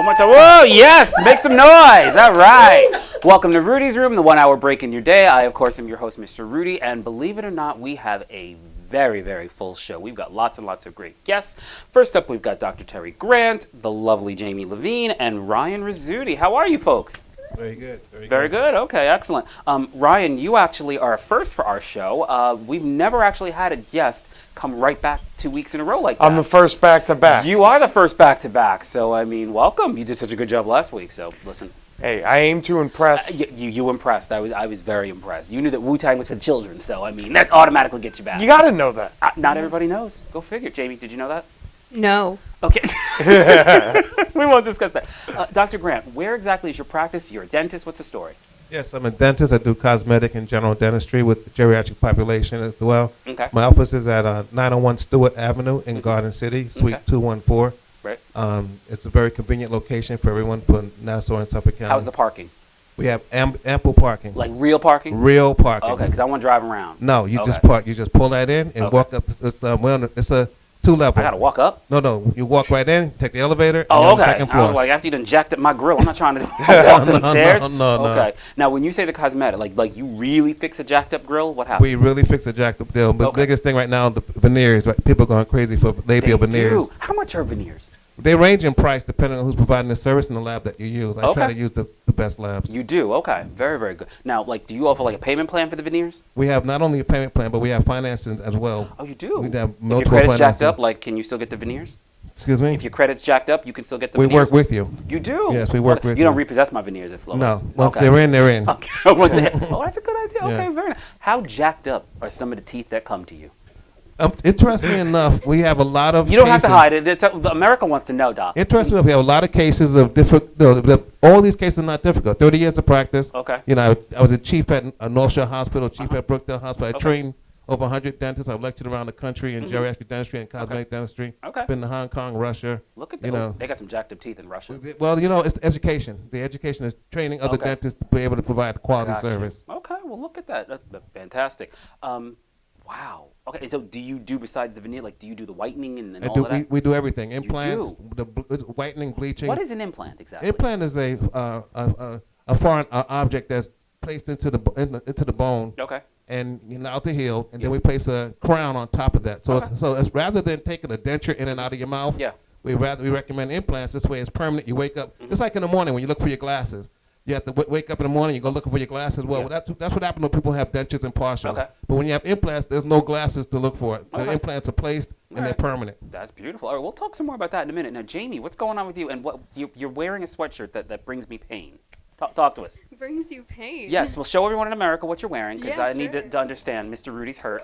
One more time. Whoa, yes, make some noise. All right. Welcome to Rudy's Room, the 1 hour break in your day. I, of course, am your host, Mr. Rudy, and believe it or not, we have a very, very full show. We've got lots and lots of great guests. First up, we've got Dr. Terry Grant, the lovely Jamie Levine, and Ryan Rizzuti. How are you folks? Very good. Very good. Okay, excellent. Ryan, you actually are a first for our show. We've never actually had a guest come right back 2 weeks in a row like that. I'm the first back-to-back. You are the first back-to-back, so I mean, welcome. You did such a good job last week, so listen. Hey, I aim to impress. You impressed. I was very impressed. You knew that Wu-Tang was for children, so I mean, that automatically gets you back. You gotta know that. Not everybody knows. Go figure. Jamie, did you know that? No. Okay. We won't discuss that. Dr. Grant, where exactly is your practice? You're a dentist. What's the story? Yes, I'm a dentist. I do cosmetic and general dentistry with the geriatric population as well. Okay. My office is at 901 Stewart Avenue in Garden City, Suite 214. Right. It's a very convenient location for everyone from Nassau and Suffolk County. How's the parking? We have ample parking. Like real parking? Real parking. Okay, because I want to drive around. No, you Okay. just park. You just pull that in and walk up. It's a 2-level. I got to walk up? No. You walk right in, take the elevator, and Oh, you're on the okay. second I floor. was like, after you done jacked up my grill, I'm not trying to walk them stairs. No. Okay. Now, when you say the cosmetic, like you really fix a jacked up grill, what happens? We really fix a jacked up deal. But the biggest thing right now, the veneers. Right? People are going crazy for labial veneers. How much are veneers? They range in price depending on who's providing the service and the lab that you use. I try Okay. to use the best labs. You do? Okay. Very, very good. Now, like, do you offer like a payment plan for the veneers? We have not only a payment plan, but we have financing as well. Oh, you do? We have If your multiple credit's jacked financing. up, like, can you still get the veneers? Excuse me? If your credit's jacked up, you can still get the We veneers? work with you. You do? Yes, we work with you. You don't you. repossess my veneers if No. Well, Okay. they're in. Okay. Oh, that's a good idea. Okay, Yeah. very nice. How jacked up are some of the teeth that come to you? Interestingly enough, we have a lot of You don't have to cases- hide it. America wants to know, Doc. Interestingly enough, we have a lot of cases of difficult. All these cases are not difficult. 30 years of practice. Okay. You know, I was a chief at North Shore Hospital, chief at Brookdale Hospital. I Okay. trained over 100 dentists. I've lectured around the country in geriatric dentistry and cosmetic dentistry. Okay. Been to Hong Kong, Russia. Look at you that. know. They got some jacked up teeth in Russia. Well, you know, it's education. The education is training other Okay. dentists to be able to provide quality Gotcha. service. Okay, well, look at that. That's fantastic. Wow. Okay, so do you do, besides the veneer, like, do you do the whitening and all of that? We do everything. Implants, do? whitening, bleaching. What is an implant exactly? Implant is a foreign object that's placed into the bone. Okay. And out the heel, and then we place a crown on top of that. So it's rather than taking a denture in and out of your mouth. Yeah. We recommend implants. This way, it's permanent. You wake up just like in the morning when you look for your glasses. You have to wake up in the morning. You go looking for your glasses. Well, that's what happens when people have dentures and partials. Okay. But when you have implants, there's no glasses to look for. The Okay. implants are placed and they're permanent. That's beautiful. All right, we'll talk some more about that in a minute. Now, Jamie, what's going on with you? And what you're wearing a sweatshirt that brings me pain. Talk to us. Brings you pain. Yes, we'll show everyone in America what you're wearing because Yeah, I need sure. to understand. Mr. Rudy's hurt.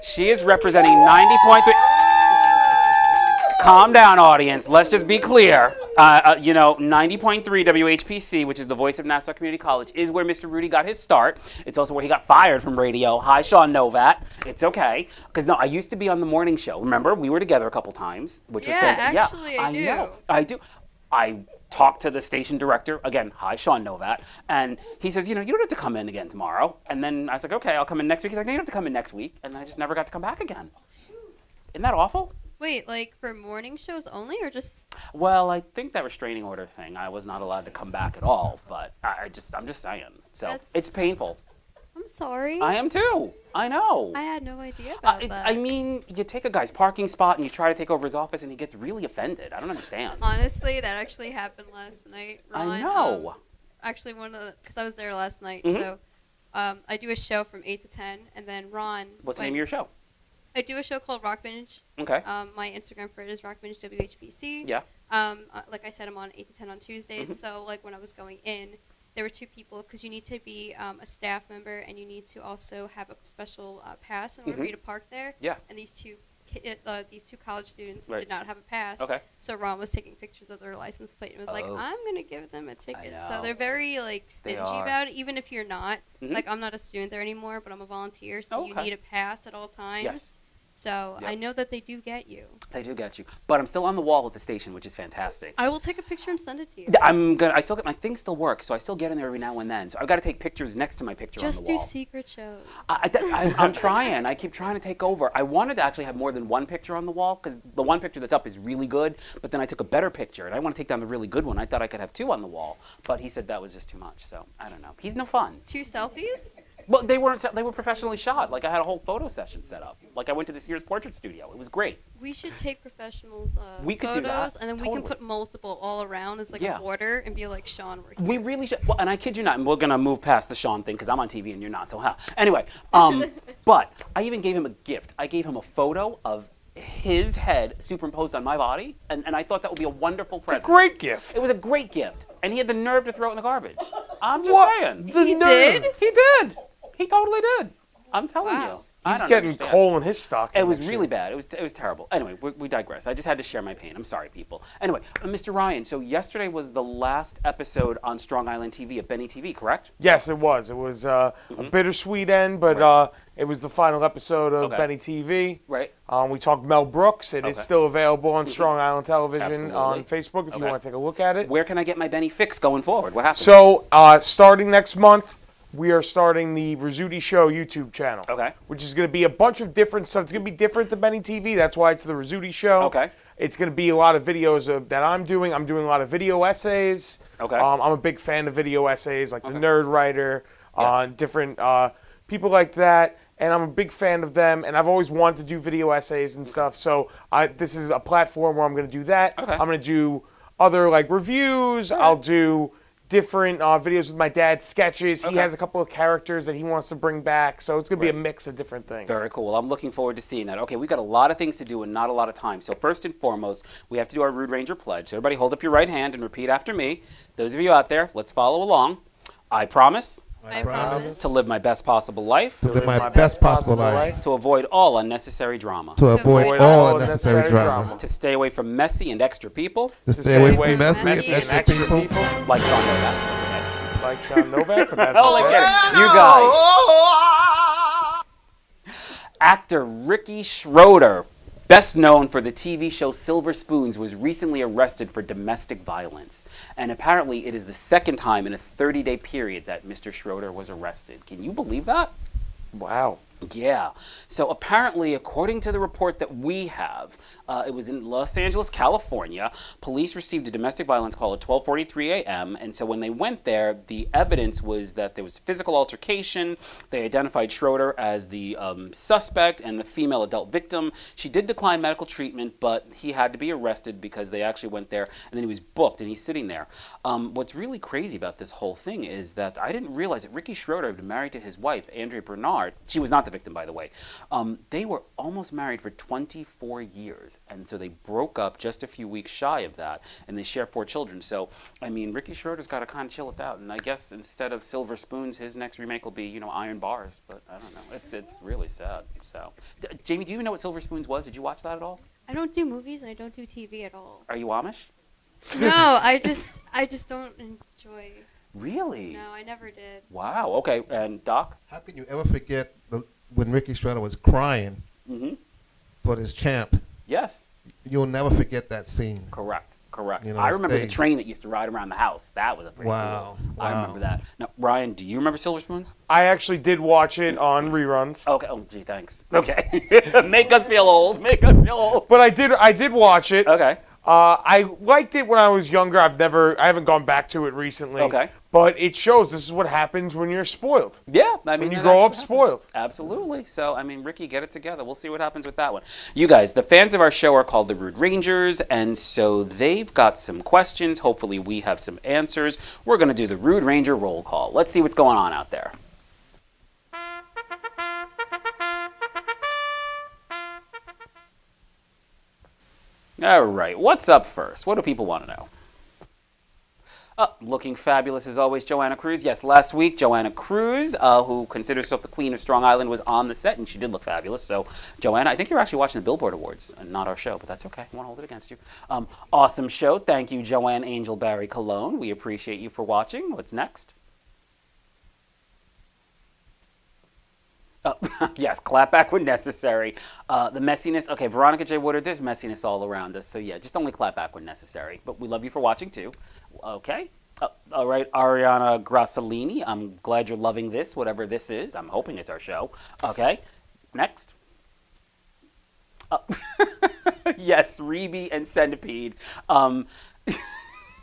She is representing 90.3. Calm down, audience. Let's just be clear. 90.3 WHPC, which is the voice of Nassau Community College, is where Mr. Rudy got his start. It's also where he got fired from radio. Hi, Sean Novat. It's okay. Because, I used to be on the morning show. Remember? We were together a couple times, which was fantastic. Actually, I do. know. I do. I talked to the station director, again, hi, Sean Novat, and he says, you don't have to come in again tomorrow. And then I was like, okay, I'll come in next week. He's like, no, you don't have to come in next week. And I just never got to come back again. Isn't that awful? Wait, like for morning shows only, or just? Well, I think that restraining order thing, I was not allowed to come back at all, but I'm just saying. So it's painful. I'm sorry. I am too. I know. I had no idea about that. I mean, you take a guy's parking spot and you try to take over his office and he gets really offended. I don't understand. Honestly, that actually happened last night, Ron. I know. Actually, because I was there last night, Mhm. so I do a show from 8 to 10, and then Ron. What's the name of your show? I do a show called Rock Binge. Okay. My Instagram for it is Rock Binge WHPC. Yeah. Like I said, I'm on 8 to 10 on Tuesdays. So like when I was going in, there were two people because you need to be a staff member and you need to also have a special pass in order for you to park there. Yeah. And these two college students Right. did not have a pass. Okay. So Ron was taking pictures of their license plate and was like, Oh. I'm gonna give them a ticket. So know. they're very like stingy are. about it, even if you're not. Mhm. Like I'm not a student there anymore, but I'm a volunteer, so you Okay. need a pass at all times. Yes. So Yep. I know that they do get you. They do get you. But I'm still on the wall at the station, which is fantastic. I will take a picture and send it to you. I still get, my thing still works, so I still get in there every now and then. So I've got to take pictures next to my picture Just on the do wall. secret shows. I'm trying. I keep trying to take over. I wanted to actually have more than one picture on the wall because the one picture that's up is really good, but then I took a better picture, and I want to take down the really good one. I thought I could have two on the wall, but he said that was just too much, so I don't know. He's no fun. 2 selfies? Well, they weren't. They were professionally shot. Like I had a whole photo session set up. Like I went to the Sears portrait studio. It was great. We should take professionals' We could do photos, that. and then we Totally. can put multiple all around as like Yeah. a border and be like, Sean, we're here. We really should. Well, and I kid you not. And we're gonna move past the Sean thing because I'm on TV and you're not. So, anyway. But I even gave him a gift. I gave him a photo of his head superimposed on my body, and I thought that would be a wonderful It's a present. great gift. It was a great gift, and he had the nerve to throw it in the garbage. I'm just What? saying. The He nerve. did? He did. He totally did. I'm telling Wow. you. I He's don't getting understand. coal in his stocking. It was and really shit. bad. It was terrible. Anyway, we digress. I just had to share my pain. I'm sorry, people. Anyway, Mr. Ryan, so yesterday was the last episode on Strong Island TV at Benny TV, correct? Yes, it was. It was a bittersweet end, but Right. it was the final episode of Okay. Benny TV. Right. We talked Mel Brooks. It is Okay. still available on Strong Island Television Absolutely. on Facebook if you Okay. want to take a look at it. Where can I get my Benny fix going forward? What happened? So, starting next month, we are starting the Rudy Show YouTube channel. Okay. Which is going to be a bunch of different stuff. It's going to be different than Benny TV. That's why it's the Rudy Show. Okay. It's going to be a lot of videos that I'm doing. I'm doing a lot of video essays. Okay. I'm a big fan of video essays, like Okay. The Nerd Writer, Yeah. different people like that. And I'm a big fan of them. And I've always wanted to do video essays and stuff. So this is a platform where I'm going to do that. Okay. I'm going to do other like reviews. I'll do different videos with my dad's sketches. Okay. He has a couple of characters that he wants to bring back. So it's going to be a Right. mix of different things. Very cool. Well, I'm looking forward to seeing that. Okay, we've got a lot of things to do and not a lot of time. So first and foremost, we have to do our Rude Ranger pledge. So everybody hold up your right hand and repeat after me. Those of you out there, let's follow along. I promise I promise. to live my best possible life, To live my best possible life. to avoid all unnecessary drama, To avoid all unnecessary drama. to stay away from messy and extra people, To stay away from messy messy and and extra people. like Sean Novak. That's okay. Like Sean Novak, but that's Oh, I okay. get it. You guys. Actor Ricky Schroeder, best known for the TV show Silver Spoons, was recently arrested for domestic violence. And apparently it is the second time in a 30-day period that Mr. Schroeder was arrested. Can you believe that? Wow. Yeah. So apparently, according to the report that we have, it was in Los Angeles, California. Police received a domestic violence call at 12:43 a.m. And so when they went there, the evidence was that there was physical altercation. They identified Schroeder as the suspect and the female adult victim. She did decline medical treatment, but he had to be arrested because they actually went there, and then he was booked, and he's sitting there. What's really crazy about this whole thing is that I didn't realize that Ricky Schroeder had been married to his wife, Andrea Bernard. She was not the victim, by the way. They were almost married for 24 years, and so they broke up just a few weeks shy of that, and they share 4 children. So, I mean, Ricky Schroeder's got to kind of chill it out, and I guess instead of Silver Spoons, his next remake will be, Iron Bars, but I don't know. It's really sad. So, Jamie, do you even know what Silver Spoons was? Did you watch that at all? I don't do movies and I don't do TV at all. Are you Amish? No, I just don't enjoy. Really? No, I never did. Wow. Okay. And Doc? How can you ever forget when Ricky Schroeder was crying Mm-hmm. for this champ? Yes. You'll never forget that scene. Correct. Correct. You know, I remember the stage. train that used to ride around the house. That was a pretty Wow. cool. I Wow. remember that. Now, Ryan, do you remember Silver Spoons? I actually did watch it on reruns. Okay. Oh, gee, thanks. Okay. Make us feel old. Make us feel old. But I did watch it. Okay. I liked it when I was younger. I haven't gone back to it recently. Okay. But it shows this is what happens when you're spoiled. Yeah, I mean, When you that grow actually up happens. spoiled. Absolutely. So, I mean, Ricky, get it together. We'll see what happens with that one. You guys, the fans of our show are called the Rude Rangers, and so they've got some questions. Hopefully, we have some answers. We're going to do the Rude Ranger roll call. Let's see what's going on out there. All right, what's up first? What do people want to know? Looking fabulous as always, Joanna Cruz. Yes, last week, Joanna Cruz, who considers herself the queen of Strong Island, was on the set, and she did look fabulous. So, Joanna, I think you're actually watching the Billboard Awards, and not our show, but that's okay. I won't hold it against you. Awesome show. Thank you, Joanne Angel Barry Cologne. We appreciate you for watching. What's next? Oh, yes, clap back when necessary. The messiness, okay, Veronica J. Woodard, there's messiness all around us. So yeah, just only clap back when necessary. But we love you for watching too. Okay. All right, Ariana Grassolini, I'm glad you're loving this, whatever this is. I'm hoping it's our show. Okay. Next. Yes, Rebe and Centipede.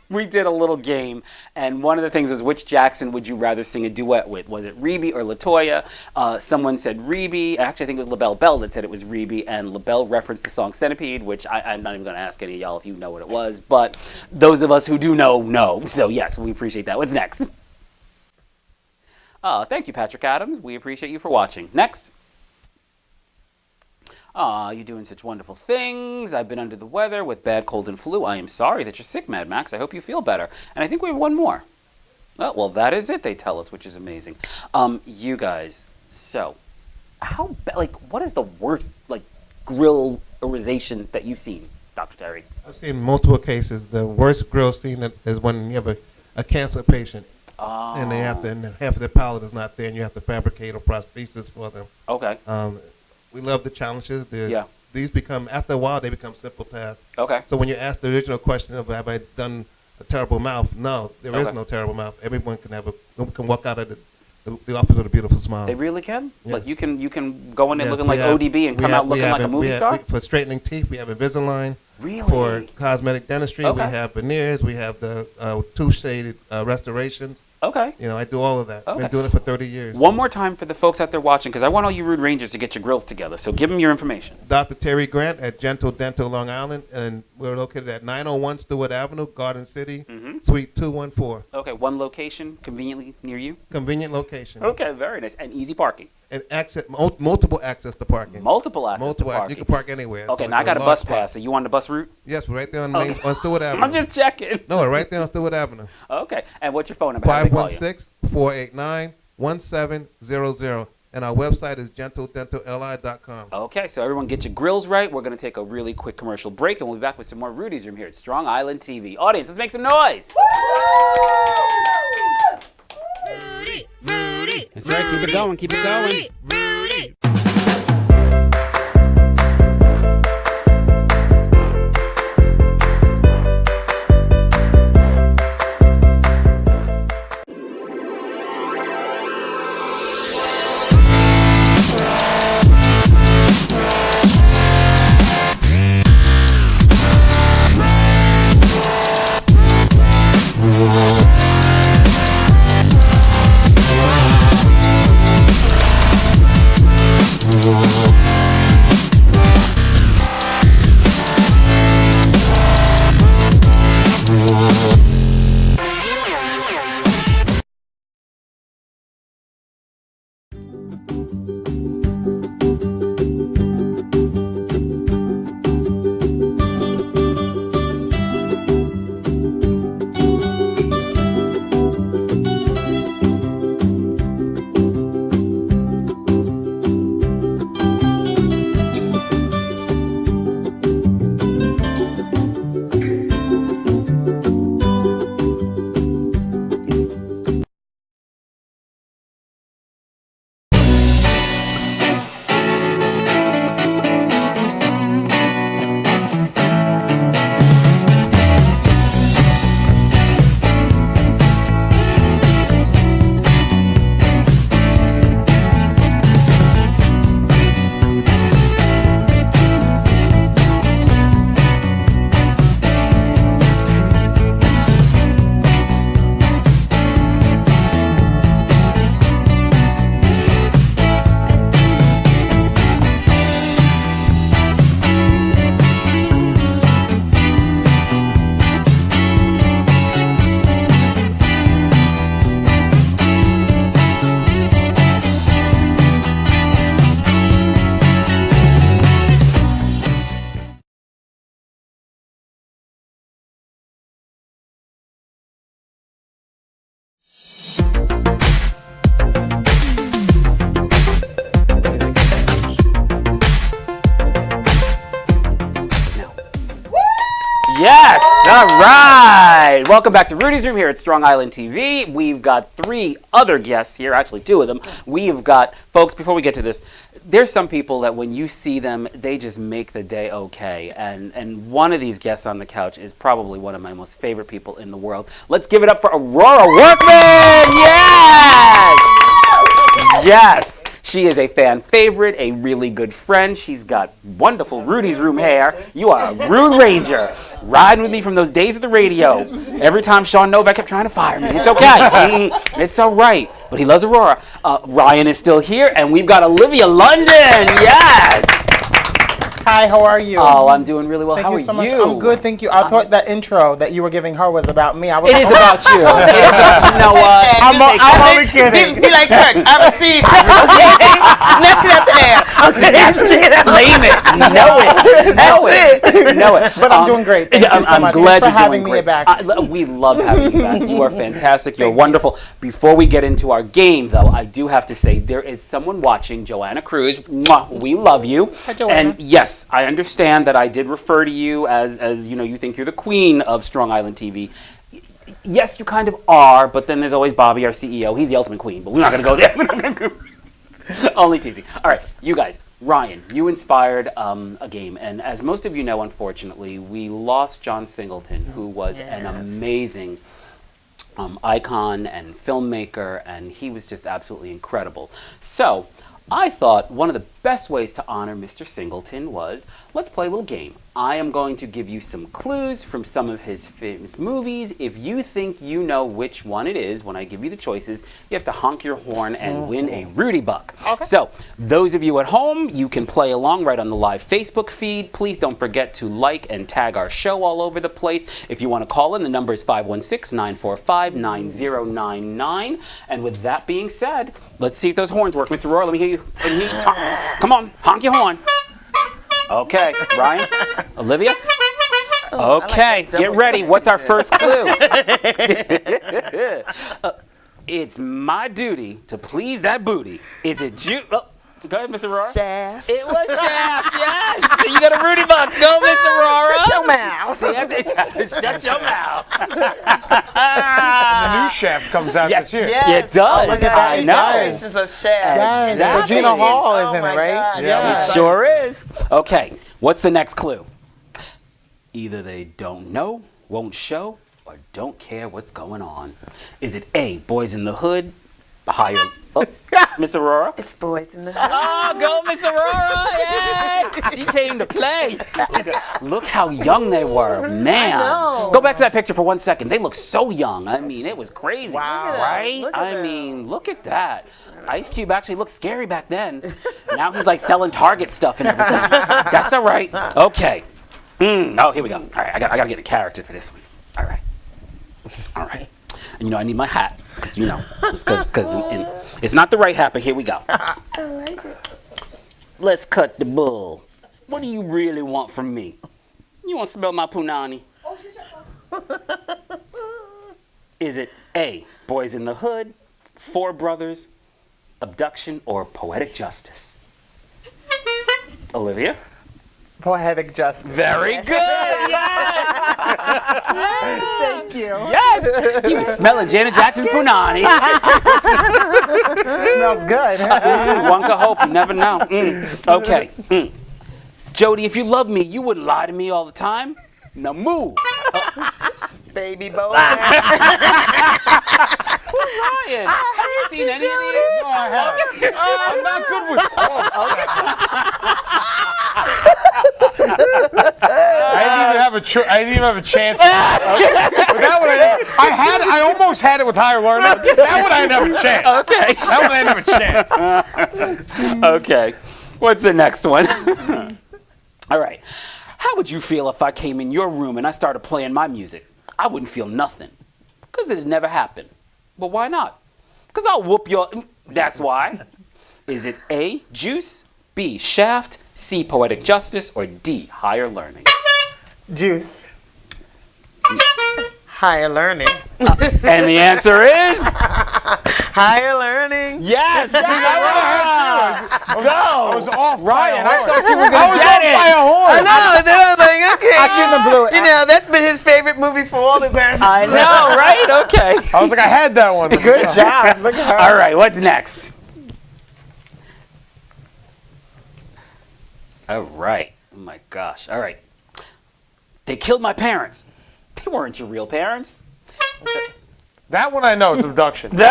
We did a little game, and one of the things was which Jackson would you rather sing a duet with? Was it Rebe or LaToya? Someone said Rebe. Actually, I think it was LaBelle Bell that said it was Rebe, and LaBelle referenced the song Centipede, which I'm not even going to ask any of y'all if you know what it was, but those of us who do know. So yes, we appreciate that. What's next? Thank you, Patrick Adams. We appreciate you for watching. Next. You're doing such wonderful things. I've been under the weather with bad cold and flu. I am sorry that you're sick, Mad Max. I hope you feel better. And I think we have one more. Oh, well, that is it, they tell us, which is amazing. You guys, so, what is the worst, grillerization that you've seen, Dr. Terry? I've seen multiple cases. The worst grill scene is when you have a cancer patient. Oh. And half of their palate is not there, and you have to fabricate a prosthesis for them. Okay. We love the challenges. Yeah. These become, after a while, they become simple tasks. Okay. So when you ask the original question of have I done a terrible mouth, no, there is no terrible mouth. Everyone can walk out of the office with a beautiful smile. They really can? Yes. Like you can go in there looking like ODB and come out looking like a movie star? For straightening teeth, we have Invisalign. Really? For cosmetic dentistry, Okay. we have veneers. We have the tooth shaded restorations. Okay. I do all of that. I've Okay. been doing it for 30 years. One more time for the folks out there watching, because I want all you Rude Rangers to get your grills together. So give them your information. Dr. Terry Grant at Gentle Dental, Long Island, and we're located at 901 Stewart Avenue, Garden City, Suite 214. Okay, one location, conveniently near you. Convenient location. Okay, very nice. And easy parking. And multiple access to parking. Multiple access to You parking. can park anywhere. Okay, So now I it's got a large bus park. pass. Are you on the bus route? Yes, we're right there on Stewart Avenue. I'm just checking. No, we're right there on Stewart Avenue. Okay, and what's your phone number? How do they call you? 516-489-1700. And our website is gentledentalli.com. Okay, so everyone get your grills right. We're going to take a really quick commercial break, and we'll be back with some more Rudy's Room here at Strong Island TV. Audience, let's make some noise. Rudy, Rudy. That's right, keep it going, keep it going. Rudy, Rudy. Yes. All right. Welcome back to Rudy's Room here at Strong Island TV. We've got 3 other guests here, actually 2 of them. We've got, folks, before we get to this, there's some people that when you see them, they just make the day okay. And one of these guests on the couch is probably one of my most favorite people in the world. Let's give it up for Aurora Workman. Yes. Yes. She is a fan favorite, a really good friend. She's got wonderful Rudy's Room hair. You are a Rude Ranger, riding with me from those days at the radio. Every time Sean Novak kept trying to fire me. It's okay. It's all right. But he loves Aurora. Ryan is still here, and we've got Olivia London. Yes. Hi, how are you? Oh, I'm doing really well. Thank How you are so much. you? I'm good, thank you. I thought that intro that you were giving her was about me. It is about you. You know what? I'm only kidding. Be like church. I receive. Snatch it out the air. Claim it. Know it. Know it. But I'm doing great. Thank you so I'm much. glad Thanks you're for having doing me great. back. We love having you back. You are fantastic. You're wonderful. Before we get into our game, though, I do have to say there is someone watching, Joanna Cruz. Mwah, we love you. Hi, Joanna. And yes, I understand that I did refer to you as you know, you think you're the queen of Strong Island TV. Yes, you kind of are, but then there's always Bobby, our CEO. He's the ultimate queen, but we're not going to go there. We're not gonna go. Only teasing. All right, you guys. Ryan, you inspired a game, and as most of you know, unfortunately, we lost John Singleton, who was an amazing icon and filmmaker, and he was just absolutely incredible. So, I thought one of the best ways to honor Mr. Singleton was, let's play a little game. I am going to give you some clues from some of his famous movies. If you think you know which one it is, when I give you the choices, you have to honk your horn and win a Rudy Buck. Okay. So, those of you at home, you can play along right on the live Facebook feed. Please don't forget to like and tag our show all over the place. If you want to call in, the number is 516-945-9099. And with that being said, let's see if those horns work. Mr. Roy, let me hear you. Come on, honk your horn. Okay, Ryan, Olivia. Okay, get ready. What's our first clue? It's my duty to please that booty. Is it you? Oh, go ahead, Miss Aurora. Shaft. It was Shaft, yes. So you got a Rudy Buck. Go, Miss Aurora. Shut your mouth. Shut your mouth. The new Shaft comes out Yes. this year. Yes. It does. look at I that. know. This is a shaft. Guys, Exactly. Regina Hall is Oh in my it, right? God, Yeah. It sure is. Okay, what's the next clue? Either they don't know, won't show, or don't care what's going on. Is it A, Boys in the Hood, higher... Oh, Miss Aurora? It's boys in the hood. Oh, go Miss Aurora! Yay! She came to play. Look how young they were, man. know. Go back to that picture for 1 second. They look so young. I mean, it was crazy. Wow. Right? Look at I them. mean, look at that. Ice Cube actually looked scary back then. Now he's like selling Target stuff and everything. That's all right. Okay. Oh, here we go. All right, I gotta get a character for this one. All right. All right. And, I need my hat. Because, because it's not the right hat, but here we go. I like it. Let's cut the bull. What do you really want from me? You want to smell my punani? Is it A, Boys in the Hood, Four Brothers, Abduction, or Poetic Justice? Olivia? Poetic justice. Very good. Yes. Thank you. Yes. He was smelling Janet Jackson's punani. Smells good. One could hope. You never know. Okay. Jody, if you love me, you wouldn't lie to me all the time. Now move. Baby boy. Ryan, have you seen any of these? No, I haven't. I'm not good with. I didn't even have a chance. But that one I almost had it with higher learning. That one I didn't have a chance. Okay. That one I didn't have a chance. Okay. What's the next one? All right. How would you feel if I came in your room and I started playing my music? I wouldn't feel nothing. Because it'd never happen. But why not? Because I'll whoop your... That's why. Is it A, Juice, B, Shaft, C, Poetic Justice, or D, Higher Learning? Juice. Higher learning. And the answer is... Higher learning. Yes! I Go! was off by Ryan, a I horn. thought you were I going was to get off by it. a horn. I know. Then I was like, okay. I shouldn't have blew it. You know, that's been glasses. I know, right? Okay. I was like, I had that one. Good job. Look at her. All right, what's next? All right. Oh my gosh. All right. They killed my parents. They weren't your real parents. That one I know. It's abduction. You know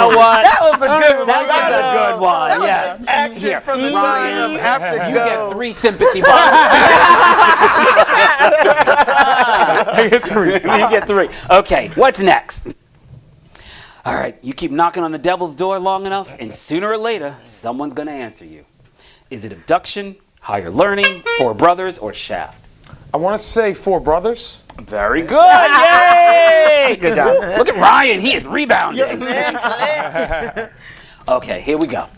what? That was a good one. That was a good one. That was Yes. action Here, from the Ryan, time of Have to You Go. get 3 sympathy bars. I hit 3. You get 3. Okay, what's next? All right, you keep knocking on the devil's door long enough, and sooner or later, someone's going to answer you. Is it abduction, higher learning, 4 brothers, or Shaft? I want to say 4 brothers. Very good. Yay! Good job. Look at Ryan. He is rebounding. Okay, here we go.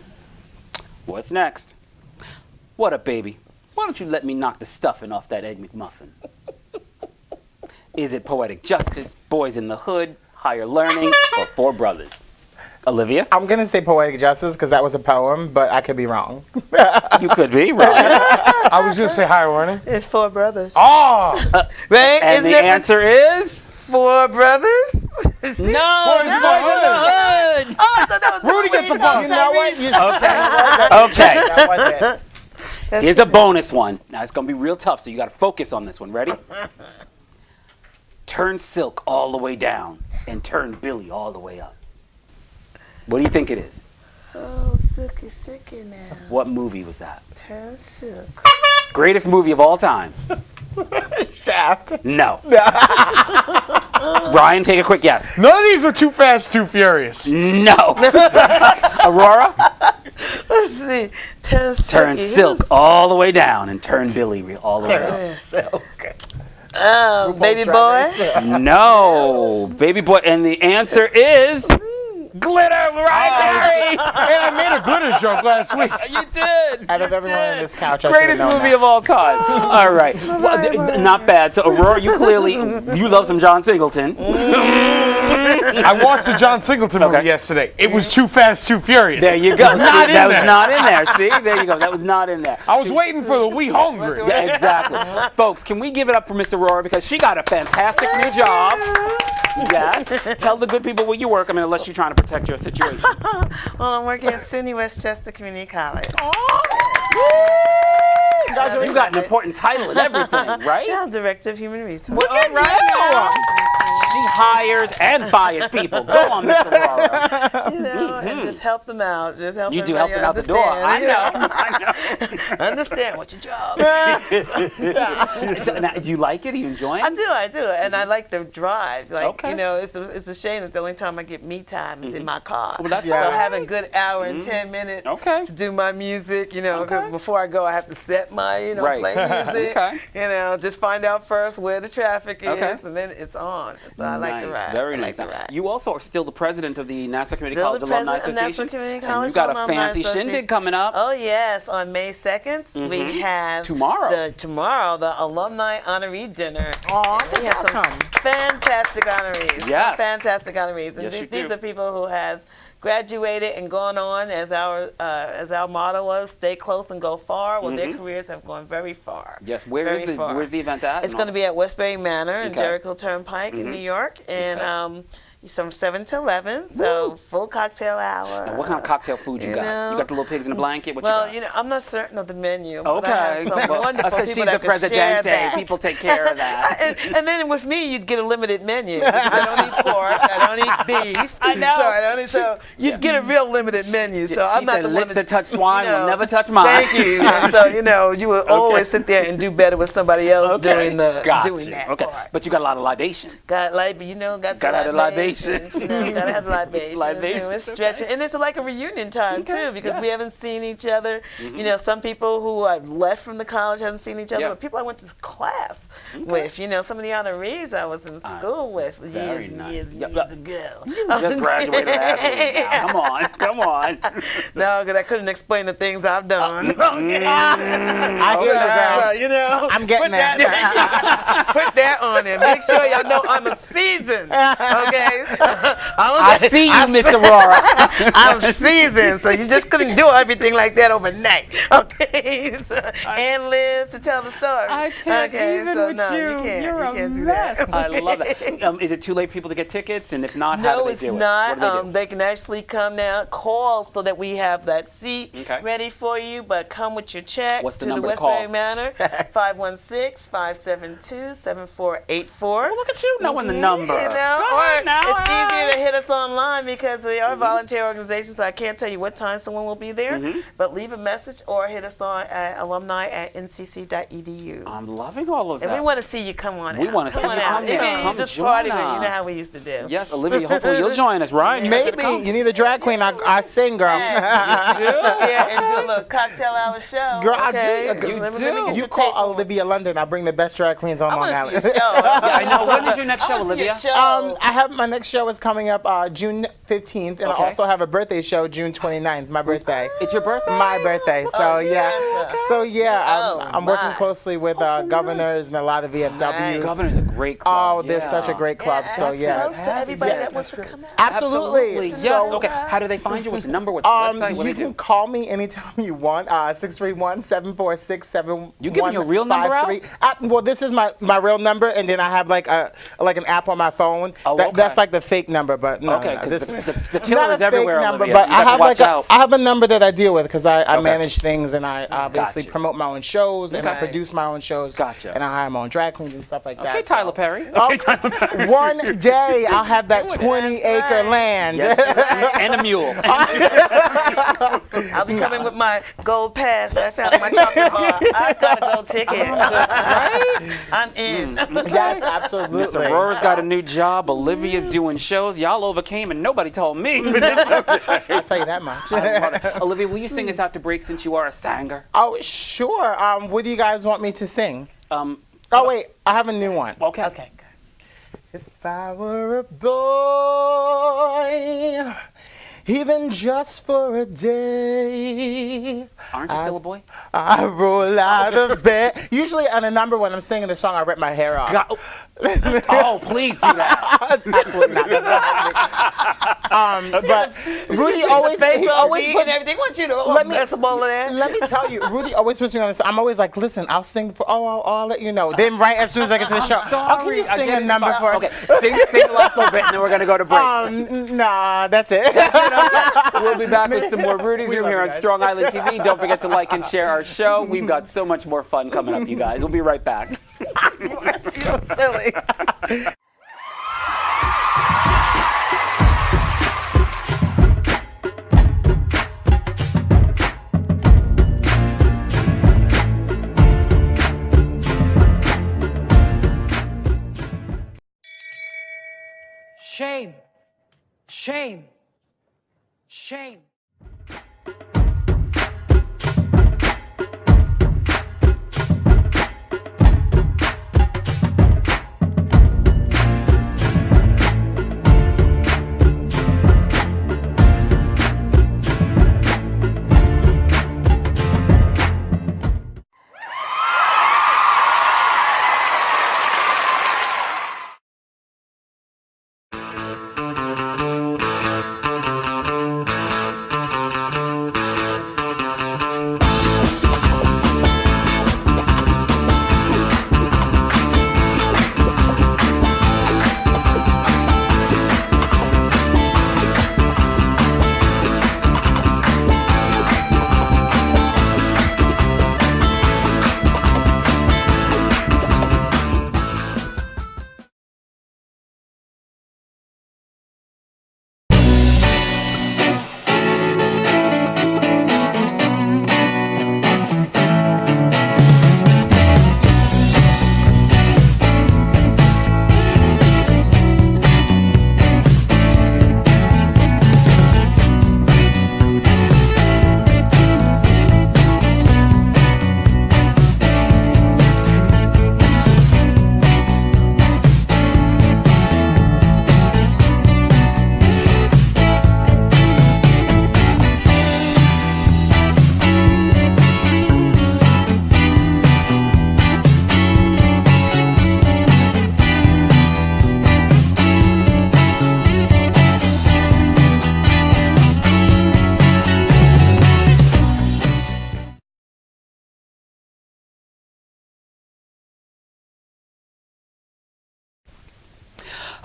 What's next? What up, baby? Why don't you let me knock the stuffing off that Egg McMuffin? Is it poetic justice, boys in the hood, higher learning, or 4 brothers? Olivia? I'm going to say Poetic Justice because that was a poem, but I could be wrong. You could be, right? I was going to say higher learning. It's 4 brothers. Oh! Right? And Isn't the it answer is... 4 brothers? No, Boys in the Hood. Oh, I thought that was Rudy gets a buck. You know what? You Okay. That was it. Here's a bonus one. Now, it's going to be real tough, so you got to focus on this one. Ready? Turn Silk all the way down and turn Billy all the way up. What do you think it is? Oh, silky now. What movie was that? Turn silk. Greatest movie of all time. Shaft. No. Ryan, take a quick guess. None of these were Too Fast, Too Furious. No. Aurora? Let's see. Turn Silk all the way down and turn Billy all the way up. Baby boy. No. Baby boy. And the answer is... Glitter, right, Gary? Hey, I made a glitter joke last week. You did. Out of everyone on this couch, I Greatest should've known movie that. of all time. All right. Well, not bad. So, Aurora, you love some John Singleton. I watched the John Singleton movie Okay. yesterday. It was Too Fast, Too Furious. There you go. See, Not in that was there. not in there. See, there you go. That was not in there. I was waiting for the We Hungry. Yeah, exactly. Folks, can we give it up for Miss Aurora because she got a fantastic new job. Yes. Tell the good people where you work. I mean, unless you're trying to protect your situation. Well, I'm working at SUNY Westchester Community College. You got an important title and everything, right? Yeah, I'm Director of Human Resources. All right. She hires and fires people. Go on, Miss Aurora. You know, and just help them out. Just help You do help them out the door. I know. Understand what's your job. Now, do you like it? Are you enjoying it? I do, and I like the drive. Like, Okay. you know, it's a shame that the only time I get me time is in my car. Well, that's so fine. having a good hour and 10 minutes Okay. to do my music, you know, because Okay. before I go, I have to set my, you know, Right. play music. Okay. You know, just find out first where the traffic is, Okay. and then it's on. So I like the ride. Very I nice. like the ride. You also are still the president of the Nassau Community Still College the Alumni president of Nassau Association. Community And College you got a Alumni fancy Association. shindig coming up. Oh yes, on May 2nd we have Tomorrow. the alumni honoree dinner. Aw, And we have that's some awesome. fantastic honorees. Yes. Fantastic honorees. And Yes, you these do. are people who have graduated and gone on, as our motto was, stay close and go far. Well, their careers have gone very far. Yes. Very far. Where's the event at? It's going to be at Westbury Manor in Okay. Jericho Turnpike in New York, and it's from 7 to 11, so full cocktail hour. And what kind of cocktail food you You got? know. You got the little pigs in a blanket? What Well, you got? you know, I'm not certain of the menu. But I Okay. have some Well, wonderful that's because people she's the that can share presidente. that. People take care of that. and then with me, you'd get a limited menu. Because I don't eat pork. I don't eat beef. I know. So I don't eat. So you'd get a real limited menu. So She I'm not said the one lips that touch swine you know, will never touch mine. Thank you. And so you know, you will always sit there and do better with somebody else doing Gotcha. doing that Okay. part. But you got a lot of libation. Got got Gotta have the the libation. libations, you know, gotta have the libations. Libations, And it's stretching, and it's like a reunion time too, because we yes. haven't seen each other. You know, some people who I've left from the college haven't seen each other, Yeah. but people I went to class with. You know, some of the honorees I was in school with very years and nice. years and Yeah, years but ago. Just graduated last week. Now. Come on. Come on. No, because I couldn't explain the things I've done. I hear you, girl. So, you know, I'm getting put that. Put that on there. Make sure y'all know I'm a seasoned. Okay, I see you, Miss Aurora. I'm seasoned, so you just couldn't do everything like that overnight. Okay, and lives to tell the story. I can't even with you. You can't. You're You a can't do mess. that. I love that. Is it too late for people to get tickets? And if not, how No, do they it's do it? not. What do they do? They can actually come down, call so that we have that seat Okay. ready for you. But come with your check What's the to the number to call? Westbury Manor, 516-572-7484. Look at you knowing the number. You know, Go or on now, it's all easier right. to hit us online because we are a volunteer organization, so I can't tell you what time someone will be there. But leave a message or hit us on at alumni@ncc.edu. I'm loving all of And that. we want to see you come on out. We wanna see Come you on out. come down. Even Come just join party with you. You know us. how we used to do. Yes, Olivia, hopefully you'll join us, right? You guys gotta Maybe come. you need a drag queen. I sing, girl. Yeah, and do a little cocktail hour show. Girl, I okay. do. You Let me do. get You your call tape on. Olivia London. I bring the best drag queens on I Long want to Island. see your show. I know. When is your next show, I wanna see your Olivia? show. I have my next show is coming up June 15th, and Okay. I also have a birthday show June 29th, my birthday. It's your birthday? My birthday. So yeah. Spencer. So yeah, Oh, I'm working my. closely with governors and a lot of VFWs. Nice. Governor's a great club. Oh, they're yeah. such a great club. So yeah. Close to everybody Yeah. that wants to come out. Absolutely. Yes. So, Okay. How do they find you? What's the number? What's the website? What do you they do? can call me anytime you want. 631-746-7153. You giving your real number out? Well, this is my real number, and then I have like an app on my phone. Oh, That's okay. like the fake number, but no. Okay, no, because this- the not killer a is everywhere, fake number, Olivia. but You I got have to watch like out. I have a number that I deal with because I Okay. manage things and I obviously Gotcha. promote my own shows and I Okay. produce my own shows. Gotcha. And I hire my own drag queens and stuff like that. Okay, so- Tyler Perry. Oh, Okay, Tyler Perry. One day I'll have that 20-acre land. Yes, and a mule. I'll be coming with my gold pass I found in my chocolate bar. I got a gold ticket. I'm in. Yes, absolutely. Miss Aurora's got a new job. Olivia's doing shows. Y'all overcame and nobody told me. But it's okay. I'll tell you that much. I love it. Olivia, will you sing us out to break since you are a singer? Oh, sure. What do you guys want me to sing? Oh, Oh, wait. I have a new one. okay. Okay. If I were a boy, even just for a day, Aren't you still a boy? I roll out of bed. Usually on a number when I'm singing the song, I rip my hair off. Oh, please do that. Absolutely not. That's not but Rudy always, Face he all always big puts, and everything. Want you to Let me- mess up all of that. let me tell you, Rudy always puts me on this. I'm always like, listen, I'll sing for, I'll let you know. Then right as soon as I get to the show, oh, can you I sing guess a number it's for fine. us? Okay, sing the last little bit and then we're going to go to break. Nah, that's it. We'll be back with some more Rudy's Room love here you on guys. Strong Island TV. Don't forget to like and share our show. We've got so much more fun coming up, you guys. We'll be right back. You're so silly. Shame. Shame. Shame.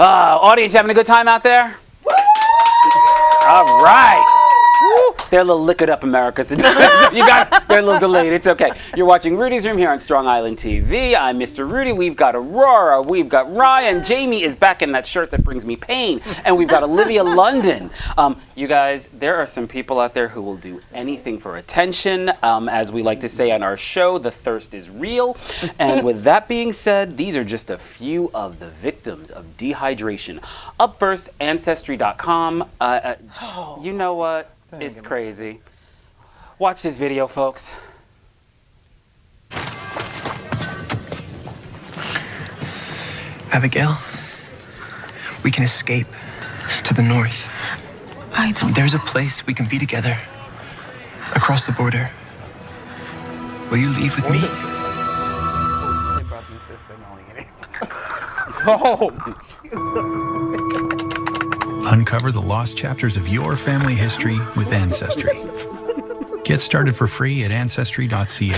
Audience, having a good time out there? All right. Woo. They're a little liquored up, America. So they're a little delayed. It's okay. You're watching Rudy's Room here on Strong Island TV. I'm Mr. Rudy. We've got Aurora. We've got Ryan. Jamie is back in that shirt that brings me pain. And we've got Olivia London. You guys, there are some people out there who will do anything for attention. As we like to say on our show, the thirst is real. And with that being said, these are just a few of the victims of dehydration. Up first, Ancestry.com. You know what? It's crazy. Watch this video, folks. Abigail, we can escape to the north. There's a place we can be together across the border. Will you leave with me? Uncover the lost chapters of your family history with Ancestry. Get started for free at ancestry.ca.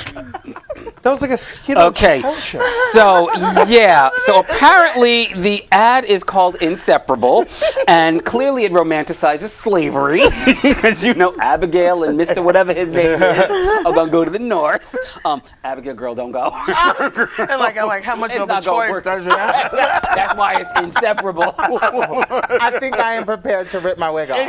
That was like a skit on Okay, Chappelle Show. so yeah, so apparently the ad is called Inseparable, and clearly it romanticizes slavery, because you know Abigail and Mr. whatever his name is are gonna go to the north. Abigail, girl, don't go. And like how much It's of a not gonna choice work. does you have? That's why it's inseparable. I think I am prepared to rip my wig off.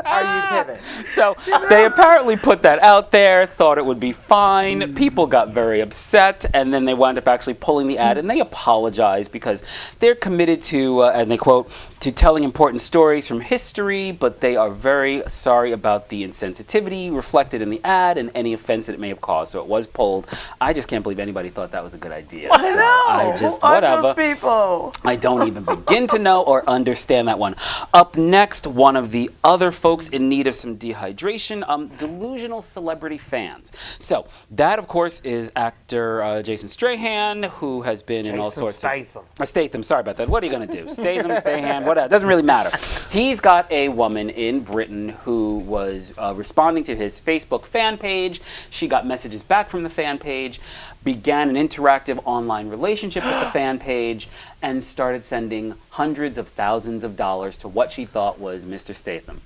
Are you kidding? So they apparently put that out there, thought it would be fine. People got very upset, and then they wound up actually pulling the ad, and they apologized because they're committed to, and they quote, to telling important stories from history, but they are very sorry about the insensitivity reflected in the ad and any offense that it may have caused. So it was pulled. I just can't believe anybody thought that was a good idea. I So know. I just, Who are whatever. those people? I don't even begin to know or understand that one. Up next, one of the other folks in need of some dehydration, delusional celebrity fans. So that, of course, is actor Jason Strahan, who has been in all sorts Statham. of... Statham, sorry about that. What are you going to do? Statham, Strahan, whatever. Doesn't really matter. He's got a woman in Britain who was responding to his Facebook fan page. She got messages back from the fan page, began an interactive online relationship with the fan page, and started sending hundreds of thousands of dollars to what she thought was Mr. Statham.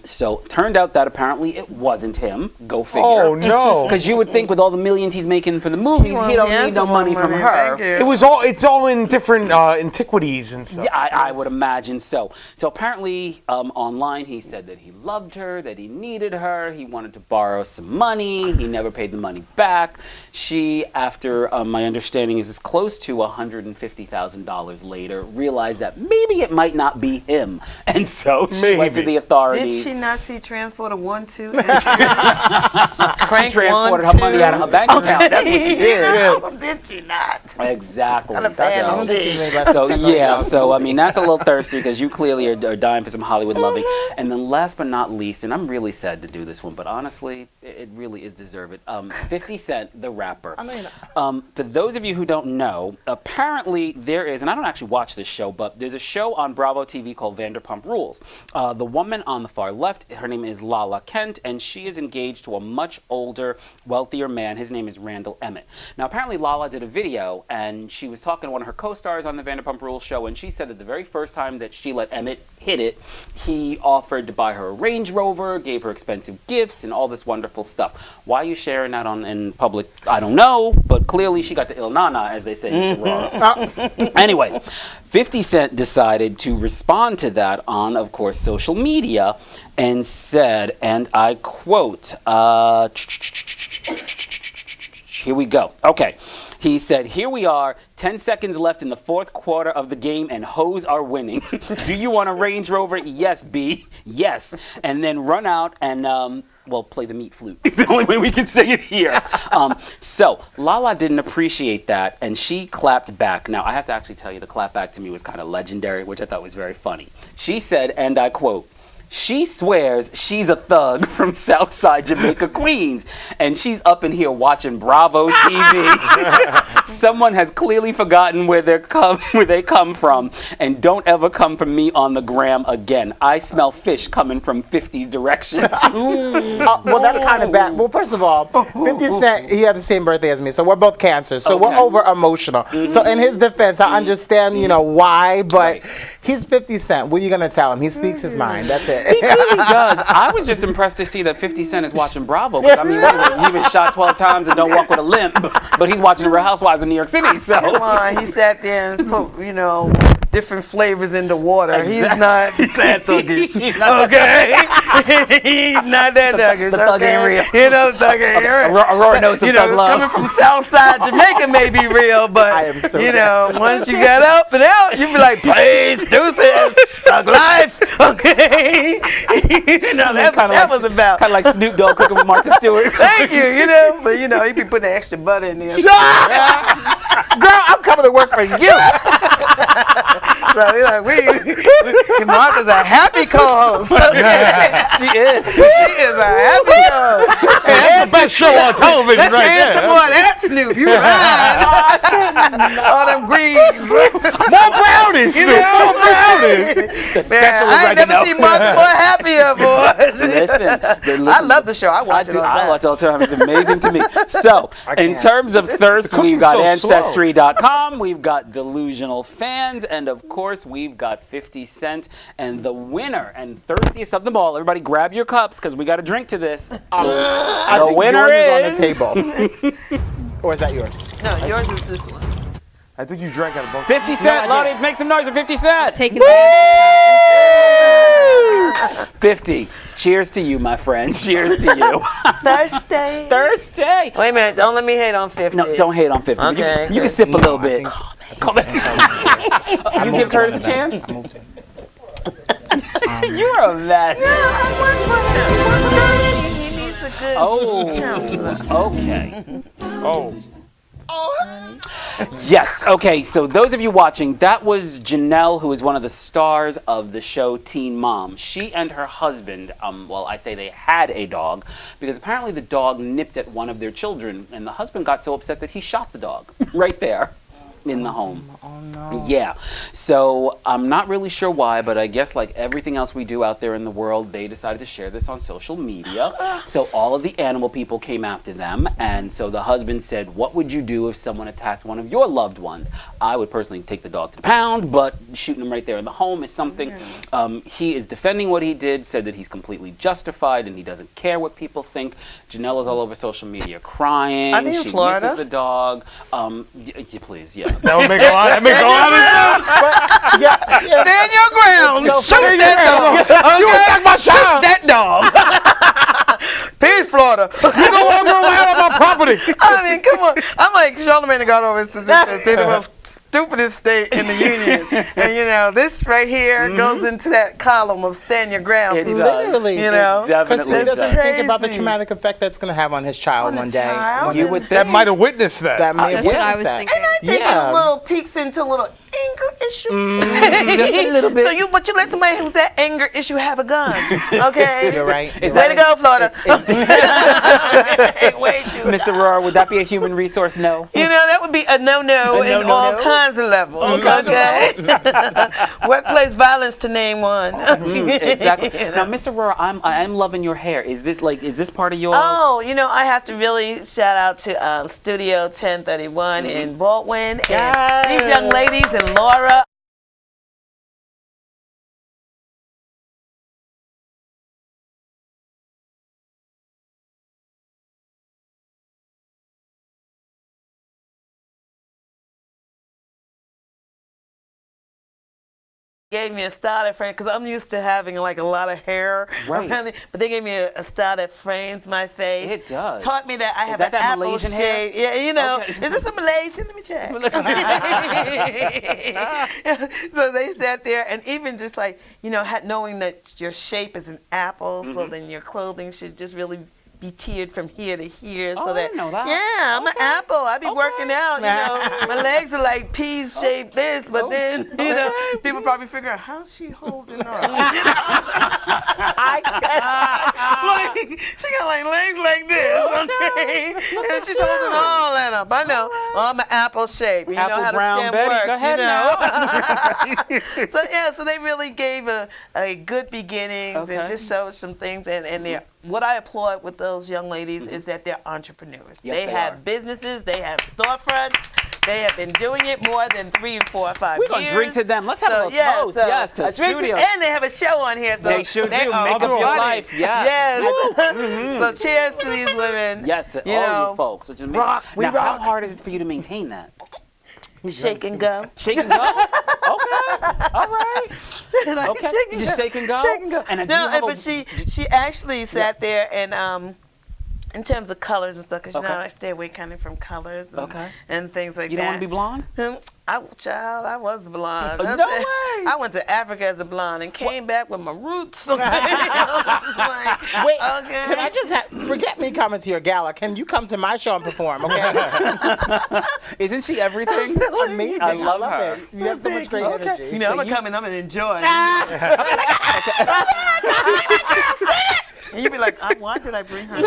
So turned out that apparently it wasn't him. Go figure. Oh no! Because you would think with all the millions he's making for the movies, he don't need no money from her. It's all in different antiquities and stuff. Yeah, I would imagine so. So apparently, online he said that he loved her, that he needed her, he wanted to borrow some money, he never paid the money back. She, after my understanding is close to $150,000 later, realized that maybe it might not be him, and so she went to the authorities. Did she not see Transporter 1, 2? She transported her money out of her bank account. That's what she did. Did she not? Exactly. So yeah, so I mean that's a little thirsty because you clearly are dying for some Hollywood loving. And then last but not least, and I'm really sad to do this one, but honestly, it really is deserved. 50 Cent, the rapper. For those of you who don't know, apparently there is, and I don't actually watch this show, but there's a show on Bravo TV called Vanderpump Rules. The woman on the far left, her name is Lala Kent, and she is engaged to a much older, wealthier man. His name is Randall Emmett. Now, apparently Lala did a video, and she was talking to one of her co-stars on the Vanderpump Rules show, and she said that the very first time that she let Emmett hit it, he offered to buy her a Range Rover, gave her expensive gifts, and all this wonderful stuff. Why are you sharing that in public? I don't know, but clearly she got the il nana, as they say, Mr. Rara. Anyway, 50 Cent decided to respond to that on, of course, social media, and said, and I quote, here we go. Okay. He said, here we are, 10 seconds left in the fourth quarter of the game, and hoes are winning. Do you want a Range Rover? Yes, B. Yes. And then run out and, well, play the meat flute. It's the only way we can say it here. So Lala didn't appreciate that, and she clapped back. Now, I have to actually tell you, the clap back to me was kind of legendary, which I thought was very funny. She said, and I quote, She swears she's a thug from Southside Jamaica, Queens, and she's up in here watching Bravo TV. Someone has clearly forgotten where they come from, and don't ever come from me on the gram again. I smell fish coming from 50's direction. Well, that's kind of bad. Well, first of all, 50 Cent, he had the same birthday as me, so we're both cancers, so we're over emotional. So in his defense, I understand, why, but he's 50 Cent. What are you going to tell him? He speaks his mind. That's it. He clearly does. I was just impressed to see that 50 Cent is watching Bravo. But I mean, what is it? He's been shot 12 times and don't walk with a limp. But he's watching the Real Housewives of New York City. So Come on, he sat there and put, different flavors in the water. Exactly. He's not that thuggish. He's not Okay? He's not that thuggish. The thug ain't real. Thug ain't real. Aurora knows some thug love. Coming from Southside Jamaica may be real, but, I am so once you got up and out, you be like, peace, deuces, thug life. Okay? That's what that was about. Kind of like Snoop Dogg cooking with Martha Stewart. Thank you, but you be putting extra butter in there. Girl, I'm coming to work for you. So Martha's a happy co-host. She is. She is a happy co-host. Hey, that's the best show on television Let's right add some there. more of that Snoop. You right. All them greens. More brownies, Snoop. More brownies. The special I ain't never oregano. seen Martha more happier, boys. Listen, I love the show. I watch it all the I time. watch all the time. It's amazing to me. So, in can't. terms of thirst, we've got cooking's so slow. Ancestry.com, we've got Delusional Fans, and of course, we've got 50 Cent. And the winner and thirstiest of them all, everybody grab your cups because we got to drink to this. I The think winner yours is... is on the table. Or is that yours? No, yours is this one. I think you drank out of both. 50 Cent. Audience, make some noise for 50 Cent. Taking the 50. Cheers to you, my friend. Cheers to you. Thursday. Thursday. Wait a minute. Don't let me hate on 50. No, don't hate on 50. Okay. You can sip a little bit. think- Come on. You give Curtis a chance? You're a vet. I work for him. He needs a good counselor. Oh, okay. Oh. Yes, okay, so those of you watching, that was Janelle, who is one of the stars of the show Teen Mom. She and her husband, I say they had a dog, because apparently the dog nipped at one of their children, and the husband got so upset that he shot the dog right there in the home. Oh, no. Yeah, so I'm not really sure why, but I guess like everything else we do out there in the world, they decided to share this on social media. So all of the animal people came after them, and so the husband said, what would you do if someone attacked one of your loved ones? I would personally take the dog to the pound, but shooting him right there in the home is something. He is defending what he did, said that he's completely justified and he doesn't care what people think. Janelle is all over social media crying. I think in She Florida. misses the dog. Please, yeah. That would make a lot. That makes a lot of sense. Stand your ground. So Shoot that dog. You attacked my Shoot child. that dog. Peace, Florida. You don't want to go out on my property. I mean, come on. I'm like Charlamagne got over his position. They're the most stupidest state in the union. And, this right here goes into that column of stand your ground. It does. Literally. You know? It Because definitely he doesn't does. think about the Crazy. traumatic effect that's going to have on his child On the one day. child? You would That think. might have witnessed that. That might That's what I witness was that. thinking. And I think Yeah. a little peeks into a little anger issue. Just a little bit. So you let somebody who's that anger issue have a gun. Okay? You're right. Is Way that to go, Florida. Way too. Miss Aurora, would that be a human resource? No. That would be a no-no in all kinds of levels. Okay? Workplace violence, to name one. Exactly. Now, Miss Aurora, I am loving your hair. Is this part of your? Oh, I have to really shout out to Studio 1031 in Baldwin and these young ladies and Laura. Gave me a style that frames, because I'm used to having like a lot of hair Right. around me, but they gave me a style that frames my face. It does. Taught me that I have that an apple Malaysian hair? shade. Yeah, Okay. Is this a Malaysian? Let me check. So they sat there, and even just like knowing that your shape is an apple, so then your clothing should just really be tiered from here to here, Oh, so I that didn't know that. yeah, I'm an apple. I be working out. You know, my legs are like peas shaped this, but then you know, people probably figure out how's she holding on. You know? Like she got like legs like this, okay? And she's holding all that up. I know. Oh, I'm an apple shape. You Apple know how brown the stem Betty. works. Go ahead You know. So yeah, so they really gave a good beginnings and just showed some things, and they're, what I applaud with those young ladies is that they're entrepreneurs. Yes, they have are. businesses, they have storefronts, they have been doing it more than 3, 4, 5 We're years. going to drink to them. Let's have a little toast. Yes, to a drink studio. and they have a show on here. So They sure do. Make are up your funny. life. Yes. So cheers to these women. Yes, to You all know, you folks. Which is rock. We now, how rock. hard is it for you to maintain that? Shake and go. Shake and go? Okay. All right. Like, Okay. shake and Just go. shake and go? Shake and go. And No, but she actually sat there and in terms of colors and stuff, because you know I stay away kind of from colors and things like that. You don't want to be blonde? I was blonde. No way. I went to Africa as a blonde and came back with my roots. I was like, Wait, okay. can I just forget me coming to your gala? Can you come to my show and perform, okay? Isn't she everything? That's amazing. I love her. it. You have so much great energy. You know, I'm gonna come and I'm gonna enjoy. And you'd be like, why did I bring her?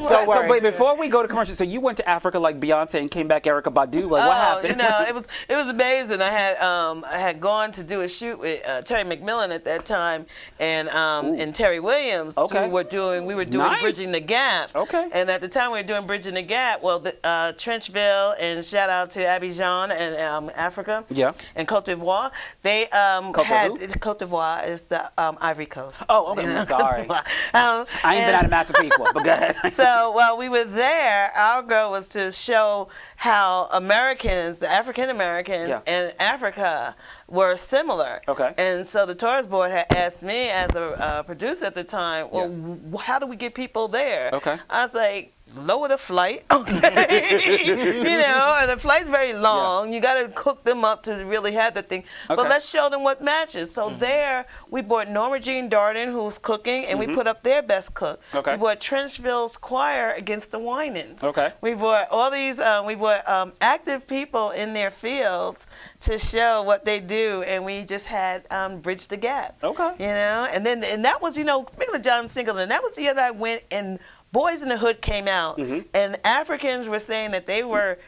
So wait, before we go to commercial, so you went to Africa like Beyonce and came back Erykah Badu. Like what happened? You know, it was amazing. I had gone to do a shoot with Terry McMillan at that time, and Terry Williams. Okay. We were doing Nice. Bridging the Gap. Okay. And at the time we were doing Bridging the Gap. Well, Trenchville, and shout out to Abidjan and Africa. Yeah. And Cote d'Ivoire. They Cote d'Ivoire is the Ivory Coast. Oh, okay. You know? Sorry. I ain't been out of Massapequa, but go ahead. So while we were there, our goal was to show how Americans, the African Americans and Africa were similar. Okay. And so the tourist board had asked me as a producer at the time, well, how do we get people there? Okay. I was like, lower the flight, okay? You know, and the flight's very long. You got to cook them up to really have the thing. But let's show them what matches. So there, we brought Norma Jean Darden, who's cooking, and we put up their best cook. Okay. We brought Trenchville's choir against the Winans. Okay. We brought all these, active people in their fields to show what they do, and we just had Bridge the Gap. Okay. You know, and that was, you know, speaking of John Singleton, that was the year that I went and Boys in the Hood came out, and Africans were saying that they were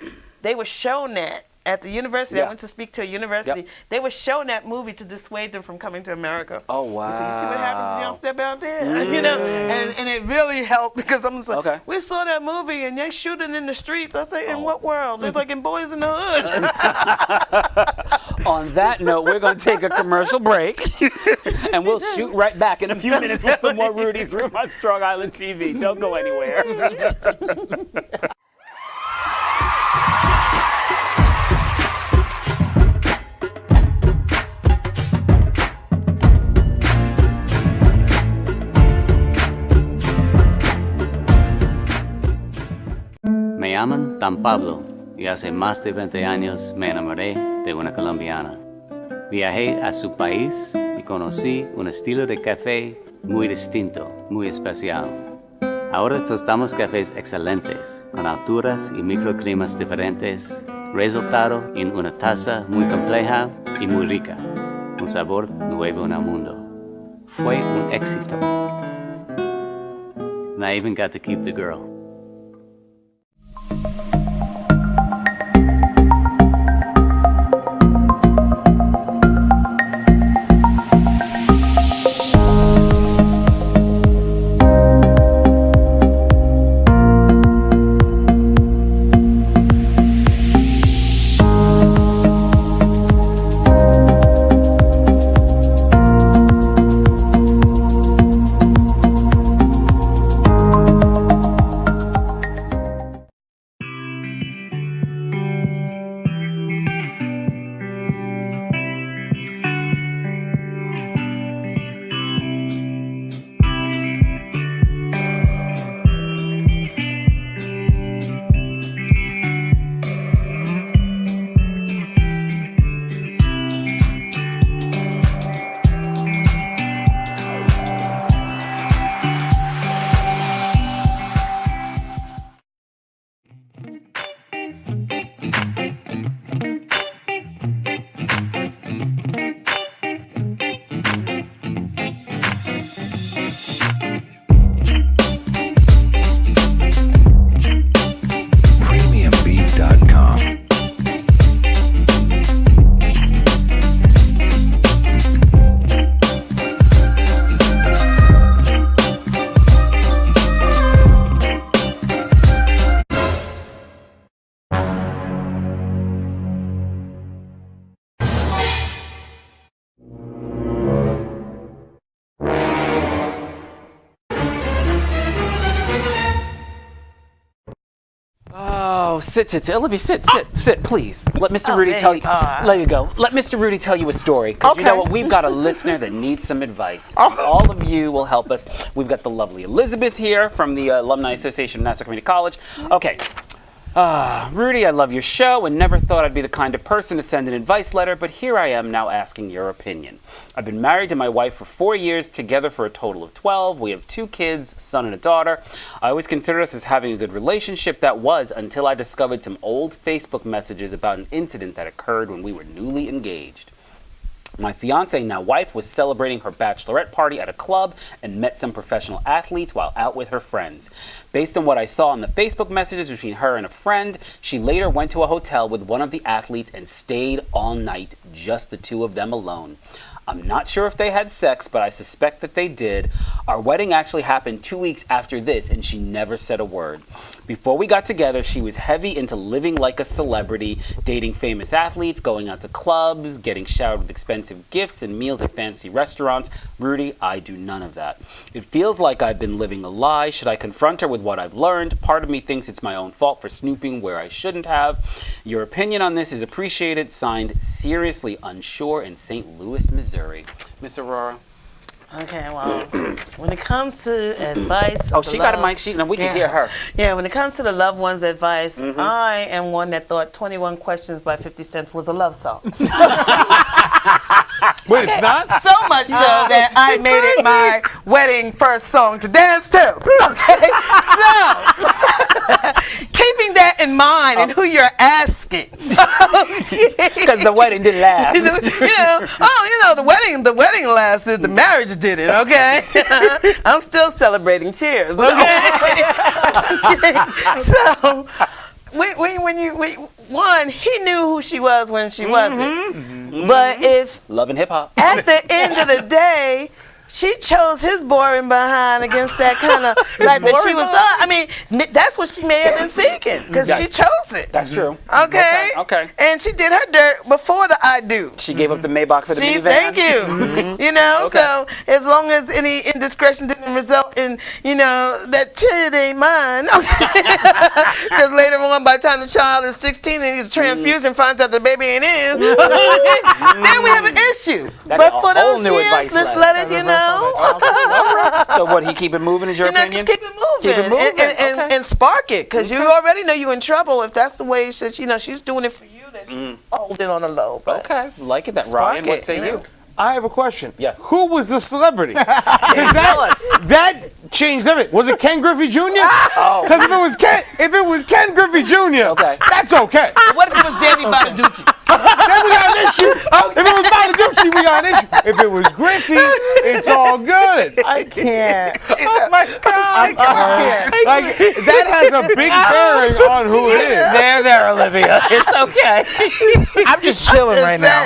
shown that at the university. I went to speak to a university. They were shown that movie to dissuade them from coming to America. Oh, wow. So you see what happens when you don't step out there? You know, and it really helped because I'm just like, we saw that movie and they shooting in the streets. I say, in what world? They're like in Boys in the Hood. On that note, we're going to take a commercial break, and we'll shoot right back in a few minutes with some more Rudy's Room on Strong Island TV. Don't go anywhere. Me llaman Dan Pablo y hace más de 20 años me enamoré de una colombiana. Viajé a su país y conocí un estilo de café muy distinto, muy especial. Ahora tostamos cafés excelentes, con alturas y microclimas diferentes, resultado en una taza muy compleja y muy rica, un sabor nuevo en el mundo. Fue un éxito. And I even got to keep the girl. Oh, sit. Olivia, sit, please. Let Mr. Rudy there tell you you. are. There you go. Let Mr. Rudy tell you a story. Because you know what? We've got a listener that needs some advice. All of you will help us. We've got the lovely Elizabeth here from the Alumni Association of Nassau Community College. Okay. Rudy, I love your show and never thought I'd be the kind of person to send an advice letter, but here I am now asking your opinion. I've been married to my wife for 4 years, together for a total of 12. We have 2 kids, son and a daughter. I always considered us as having a good relationship. That was until I discovered some old Facebook messages about an incident that occurred when we were newly engaged. My fiance, now wife, was celebrating her bachelorette party at a club and met some professional athletes while out with her friends. Based on what I saw on the Facebook messages between her and a friend, she later went to a hotel with one of the athletes and stayed all night, just the 2 of them alone. I'm not sure if they had sex, but I suspect that they did. Our wedding actually happened 2 weeks after this, and she never said a word. Before we got together, she was heavy into living like a celebrity, dating famous athletes, going out to clubs, getting showered with expensive gifts and meals at fancy restaurants. Rudy, I do none of that. It feels like I've been living a lie. Should I confront her with what I've learned? Part of me thinks it's my own fault for snooping where I shouldn't have. Your opinion on this is appreciated. Signed, Seriously Unsure in St. Louis, Missouri. Miss Aurora? Okay, well, when it comes to advice, Oh, she got a mic. No, we can hear her. Yeah, when it comes to the loved one's advice, I am one that thought 21 Questions by 50 Cent was a love song. Wait, it's not? So much so that I made it my wedding first song to dance to. Okay, so keeping that in mind and who you're asking. Because the wedding didn't last. The wedding lasted, the marriage did it, okay? I'm still celebrating. Cheers, okay? So, one, he knew who she was when she wasn't. But if Love and hip hop. at the end of the day, she chose his boring behind against that kind of like that she was. I mean, that's what she may have been seeking because she chose it. That's true. Okay. Okay. And she did her dirt before the I do. She gave up the Maybach for the minivan. Thank you. You know, so as long as any indiscretion didn't result in, that kid ain't mine. Because later on, by the time the child is 16 and he's a transfusion, finds out the baby ain't his, then we have an issue. That's but a for whole those new years, advice let's letter. let it, So what, he keep it moving is your opinion? Just keep it moving. And spark it, because you already know you're in trouble if that's the way she's doing it for you, that she's holding on a low. But okay, like it. That Ryan, what say you? I have a question. Yes. Who was the celebrity? That changed everything. Was it Ken Griffey Jr.? Because if it was Ken Griffey Jr., that's okay. What if it was Danny Bonaducci? Then we got an issue. If it was Bonaducci, we got an issue. If it was Griffey, it's all good. I can't. Oh my God. Like, that has a big bearing on who it is. There, Olivia. It's okay. I'm just chilling right now.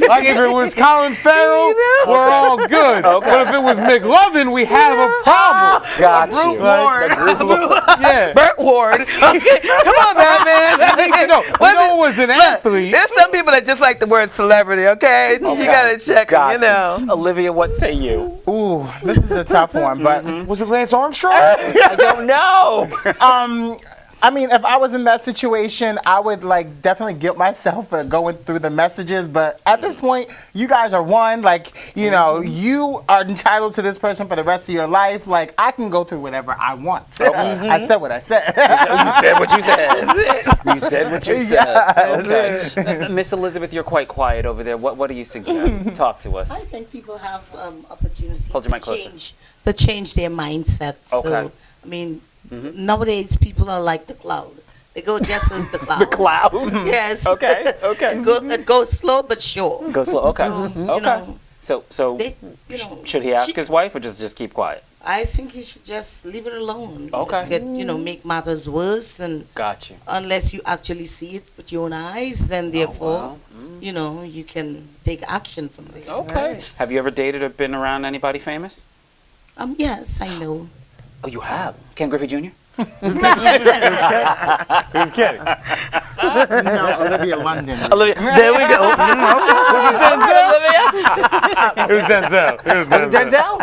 Like, if it was Colin Farrell, we're all good. But if it was McLovin, we have a problem. Got you. Brute Ward. Yeah. Burt Ward. Come on, Batman. We know it was an athlete. There's some people that just like the word celebrity, okay? You gotta check them, Olivia, what say you? Ooh, this is a tough one, but Was it Lance Armstrong? I don't know. I mean, if I was in that situation, I would definitely guilt myself for going through the messages. But at this point, you guys are one. You are entitled to this person for the rest of your life. I can go through whatever I want. I said what I said. You said what you said. You said what you said. Okay. Miss Elizabeth, you're quite quiet over there. What do you suggest? Talk to us. I think people have opportunity Hold your mic closer. to change their mindset. Okay. So, I mean, nowadays people are like the cloud. They go just as the cloud. The cloud? Yes. Okay. It goes slow but sure. Go slow. Okay. So, So should he ask his wife or just keep quiet? I think he should just leave it alone. Okay. Make matters worse, and Got you. unless you actually see it with your own eyes, then therefore, you can take action from this. Okay. Have you ever dated or been around anybody famous? Yes, I know. Oh, you have? Ken Griffey Jr.? Who's kidding? No, Olivia London. Olivia, there we go. It was Denzel. Was it Denzel?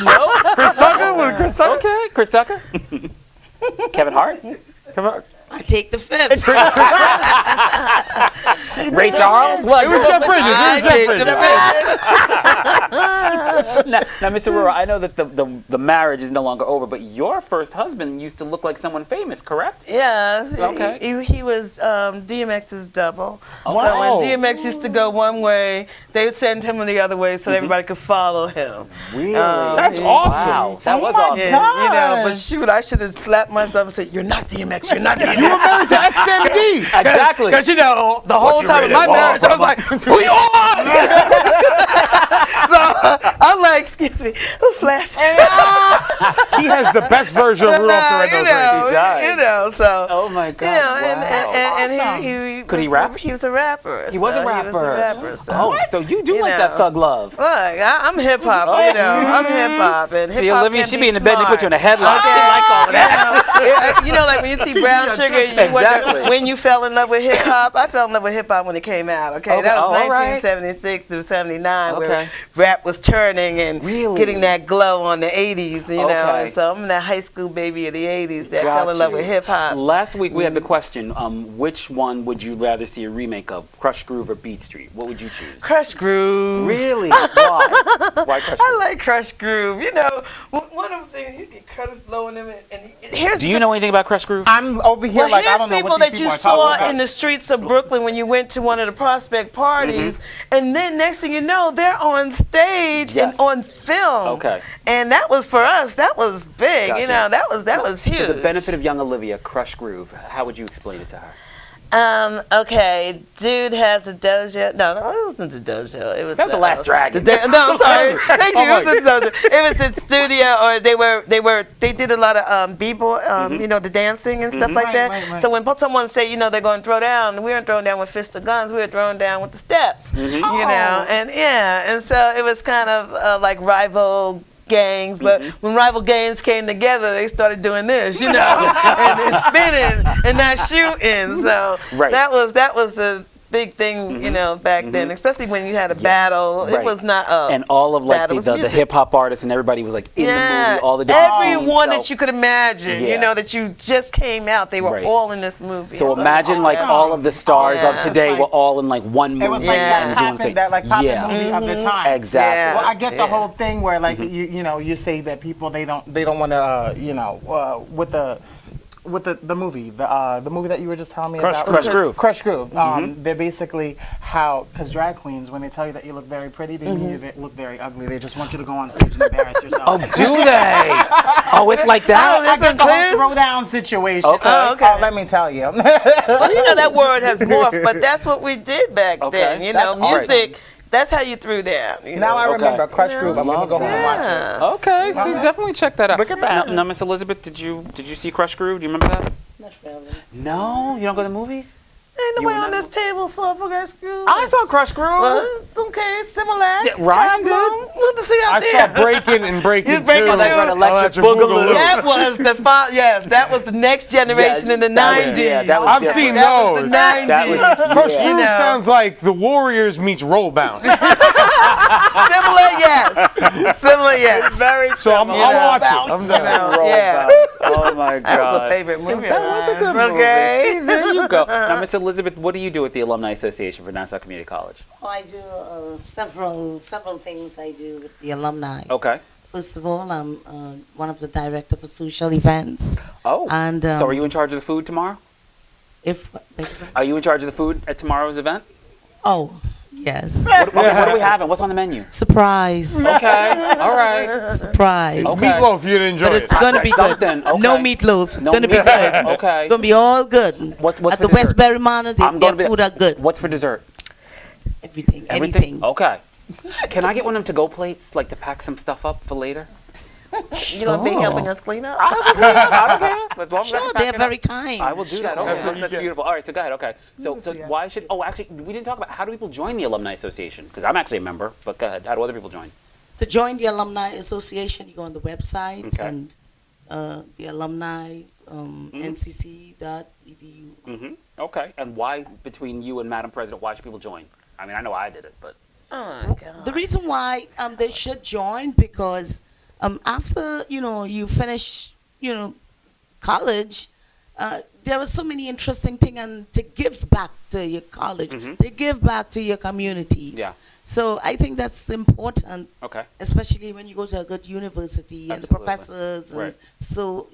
No? Chris Tucker? Was it Chris Tucker? Okay, Chris Tucker. Kevin Hart? I take the fifth. Ray Charles? What? It was Jeff Bridges. I take the Now, Mr. Rura, I know that the marriage is no longer over, but your first husband used to look like someone famous, correct? Yeah. Okay. He was DMX's double. Oh. So Wow. when DMX used to go one way, they would send him the other way so everybody could follow him. Really? That's awesome. Wow. That was Yeah, awesome. you know, but shoot, I should have slapped myself and said, "You're not DMX. You're not DMX." You were married to XMD. Exactly. Because you know, the whole you time of rated my R, marriage, I was like, "Who you are?" So I'm like, "Excuse me, who Flash?" He has the best version of Rudolph the Red-Nosed Reindeer. He does. you know, so. Oh my God. You know, Wow. and he Could he was rap? He was a rapper. He was a so rapper. He was a rapper. So. Oh, so you do You like know. that thug love. Look, I'm hip hop. You know, I'm hip hop, and See, hip hop Olivia, can she be in the bed and they smart. put you in a headlock. She likes all of that. You know, like when you see Brown Sugar, you Exactly. wonder when you fell in love with hip hop. I fell in love with hip hop when it came out. Okay, Okay. that Oh, was all right. 1976 to 79, Okay. where rap was turning and Really? getting that glow on the 80s. You know, Okay. and so I'm that high school baby of the 80s that Got fell in love you. with hip hop. Last week we had the question, which one would you rather see a remake of, Crush Groove or Beat Street? What would you choose? Crush Groove. Really? Why? Why Crush I Groove? like Crush Groove. You know, one of the things you get Curtis blowing them, and here's Do you know anything about Crush Groove? I'm over here Well, like I here's don't know people what these that you people are saw talking in about. the streets of Brooklyn when you went to one of the Prospect parties, and then next thing you know, they're on stage Yes. and on film. Okay. And that was for us. That was big. Gotcha. You know, that was huge. For the benefit of young Olivia, Crush Groove, how would you explain it to her? Okay, dude has a dojo. No, it wasn't the dojo. It was That was The Last Dragon. No, I'm sorry. Thank you. It was the dojo. It was the studio, or they did a lot of b-boy, you know, the dancing and stuff like that. right. So when someone say, you know, they're going to throw down, we weren't throwing down with fist of guns. We were throwing down with the steps. You know, and so it was kind of like rival gangs, but when rival gangs came together, they started doing this, you know, and spinning and not shooting. So that was the big thing, you know, back then, especially when you had a battle. It was not and all of like battle, it was the music. hip hop artists and everybody was like in the movie, all the different everyone scenes, that you could imagine, Yeah. you know, that you just came out, they were all in this movie. So imagine like all of the stars of today were all in like one movie It was like that and doing happened, things. that like poppin' movie of the time. Exactly. Well, I get the whole thing where like you know you say that people they don't want to you know with the movie the movie that you were just telling me about Crush Groove. Crush Groove. They're basically how because drag queens when they tell you that you look very pretty they mean you look very ugly. They just want you to go on stage and embarrass yourself. Oh, do they? Oh, it's like that. I get the whole throwdown situation. Okay. Let me tell you. Well, you know that word has morphed, but that's what we did back then. You know, That's music. That's how you threw down. You Now know? I remember Crush Groove. I'm gonna go home and watch it. Okay, see, definitely check that out. Look at that. Now, Miss Elizabeth, did you see Crush Groove? Do you remember that? Not really. No, you don't go to the movies. Ain't You nobody on remember? this table saw Crush Groove. I saw Crush Groove. Well, it's okay, similar. Yeah, Ryan did. What the thing out I there? saw Breaking and Breaking You 2. Breaking that's right, Two. Electric Boogaloo. That was the yes, that was the next generation in the that was- 90s. yeah, that was I've different. seen That was those. the 90s. That was Crush yeah. Groove know. sounds like the Warriors meets Rollbound. Similar, yes. Similar, yes. Very So I'm watching. I'm done. Yeah. Oh my God. That was a favorite movie. That was a good movie. Okay. See, there you go. Now, Miss Elizabeth, what do you do at the Alumni Association for Nassau Community College? Oh, I do several things I do with the alumni. Okay. First of all, I'm one of the director for social events. Oh. And So are you in charge of the food tomorrow? Are you in charge of the food at tomorrow's event? Oh, yes. What are we having? What's on the menu? Surprise. Okay. All right. Surprise. It's meatloaf. You didn't enjoy But it. it's gonna be good. Something, okay. No meatloaf. No Gonna be meatloaf. good. Okay. Gonna be all good. What's At for the dessert? Westbury Manor, I'm their gonna be- food are good. What's for dessert? Everything. Anything. Okay. Can I get one of them to-go plates, like to pack some stuff up for later? You gonna be helping us clean up? I don't care. As long as I Sure, can pack they're it very up. kind. I will do that. Okay, Sure. that's beautiful. All right, so go ahead. Okay, so why should? Oh, actually, we didn't talk about how do people join the Alumni Association? Because I'm actually a member. But go ahead. How do other people join? To join the Alumni Association, you go on the website Okay. and the alumni ncc.edu. Mm-hmm. Okay. And why, between you and Madam President, why should people join? I mean, I know I did it, but Oh my God. The reason why they should join because after you finish college, there are so many interesting things, and to give back to your college, to give back to your communities. Yeah. So I think that's important, Okay. especially when you go to a good university and the Absolutely. professors. And Right. so,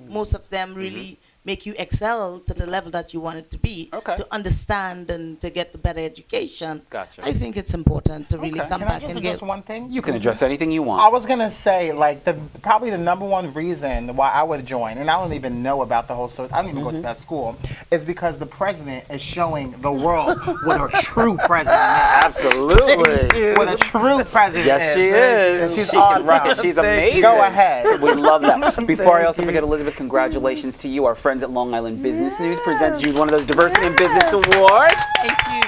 most of them really make you excel to the level that you want it to be, Okay. to understand and to get the better education. Gotcha. I think it's important to really Okay. come Can I back just and address give. one thing? You can address anything you I want. was gonna say, like, probably the number one reason why I would join, and I don't even know about the whole story. I don't even go to that school, is because the president is showing the world what a true president is. Absolutely. What a true president Yes, is. she is. And she's She awesome. can rock it. She's amazing. Go ahead. We love that. Before I also forget, Elizabeth, congratulations to you. Our friends at Long Island Business News presented you with one of those Diversity in Business Awards. Thank you.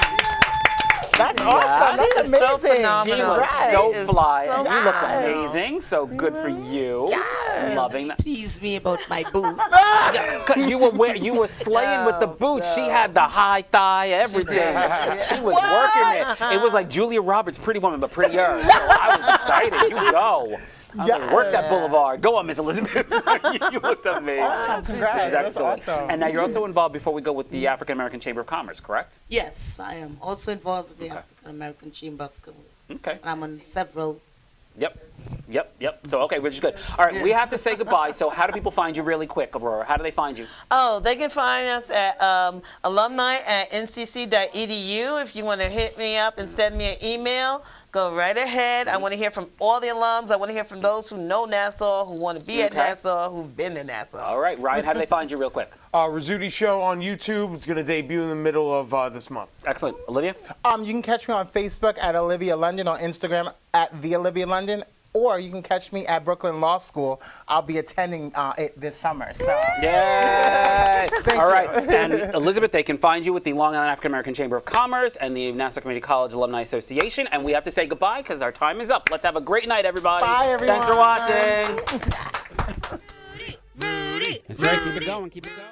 That's awesome. That's This is so amazing. phenomenal. She was so Right. fly, So and you looked nice. amazing. So good for you. Loving that. Tease me about my boots. You were slaying with the boots. She had the high thigh, everything. She was working it. It was like Julia Roberts, Pretty Woman, but prettier. So I was excited. You go. I was like, work that boulevard. Go on, Miss Elizabeth. You looked amazing. Awesome. Congrats. That's Excellent. awesome. And now you're also involved, before we go, with the African American Chamber of Commerce, correct? Yes, I am also involved with the African American Chamber of Commerce. Okay. And I'm on several. Yep. So, okay, which is good. All right, we have to say goodbye. So how do people find you really quick, Aurora? How do they find you? Oh, they can find us at alumni at ncc.edu. If you want to hit me up and send me an email, go right ahead. I want to hear from all the alums. I want to hear from those who know Nassau, who want to be at Nassau, who've been to Nassau. All right, Ryan, how do they find you real quick? Rizzuti Show on YouTube. It's going to debut in the middle of this month. Excellent. Olivia? You can catch me on Facebook at Olivia London, on Instagram at The Olivia London, or you can catch me at Brooklyn Law School. I'll be attending it this summer. So. Yay! Thank All right, you. and Elizabeth, they can find you with the Long Island African American Chamber of Commerce and the Nassau Community College Alumni Association. And we have to say goodbye because our time is up. Let's have a great night, everybody. Bye, everyone. Thanks for watching. Rudy, That's right. Keep it going. Keep it going.